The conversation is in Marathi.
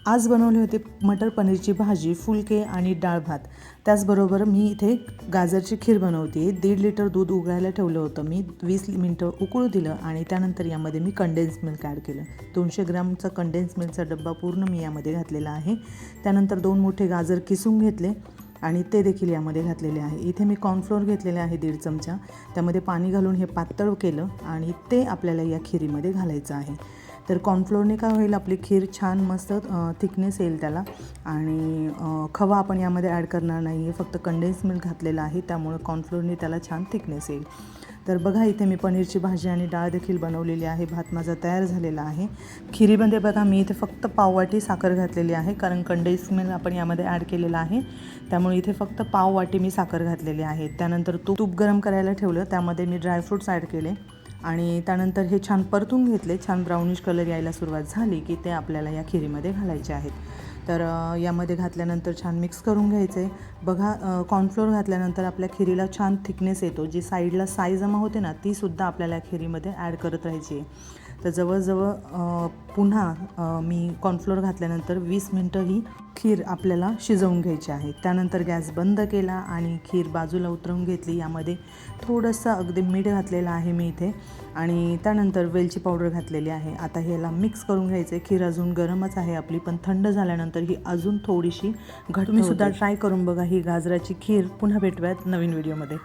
आज बनवले होते मटर पनीरची भाजी, फुलके आणि डाळ भात. त्याचबरोबर मी इथे गाजरची खीर बनवते. 1.5 लिटर दूध उकळायला ठेवलं होतं मी. 20 मिनटं उकळू दिलं आणि त्यानंतर यामध्ये मी कंडेन्स मिल्क ॲड केलं. 200 ग्रामचा कंडेन्स मिल्कचा डब्बा पूर्ण मी यामध्ये घातलेला आहे. त्यानंतर 2 मोठे गाजर किसून घेतले आणि ते देखील यामध्ये घातलेले आहे. इथे मी कॉर्नफ्लोअर घेतलेले आहे 1.5 चमचा. त्यामध्ये पाणी घालून हे पातळ केलं आणि ते आपल्याला या खिरीमध्ये घालायचं आहे. तर कॉर्नफ्लोअरने काय होईल, आपली खीर छान मस्त थिकनेस येईल त्याला. आणि खवा आपण यामध्ये ॲड करणार नाही आहे, फक्त कंडेन्स मिल्क घातलेलं आहे, त्यामुळे कॉर्नफ्लोअरने त्याला छान थिकनेस येईल. तर बघा इथे मी पनीरची भाजी आणि डाळ देखील बनवलेली आहे. भात माझा तयार झालेला आहे. खिरीमध्ये बघा मी इथे फक्त पाववाटी साखर घातलेली आहे, कारण कंडेन्स मिल्क आपण यामध्ये ॲड केलेलं आहे, त्यामुळे इथे फक्त पाववाटी मी साखर घातलेली आहे. त्यानंतर तूप गरम करायला ठेवलं, त्यामध्ये मी ड्रायफ्रूट्स ॲड केले आणि त्यानंतर हे छान परतून घेतले. छान ब्राउनिश कलर यायला सुरुवात झाली की ते आपल्याला या खिरीमध्ये घालायचे आहेत. तर यामध्ये घातल्यानंतर छान मिक्स करून घ्यायचं आहे. बघा कॉर्नफ्लोअर घातल्यानंतर आपल्या खिरीला छान थिकनेस येतो. जी साईडला साई जमा होते ना, तीसुद्धा आपल्याला खिरीमध्ये ॲड करत राहायची आहे. तर जवळजवळ पुन्हा मी कॉर्नफ्लोअर घातल्यानंतर 20 मिनटं ही खीर आपल्याला शिजवून घ्यायची आहे. त्यानंतर गॅस बंद केला आणि खीर बाजूला उतरवून घेतली. यामध्ये थोडंसं अगदी मीठ घातलेलं आहे मी इथे आणि त्यानंतर वेलची पावडर घातलेली आहे. आता ह्याला मिक्स करून घ्यायचं आहे. खीर अजून गरमच आहे आपली, पण थंड झाल्यानंतर ही अजून थोडीशी घट्ट. तुम्ही सुद्धा ट्राय करून बघा ही गाजराची खीर. पुन्हा भेटूयात नवीन व्हिडिओमध्ये.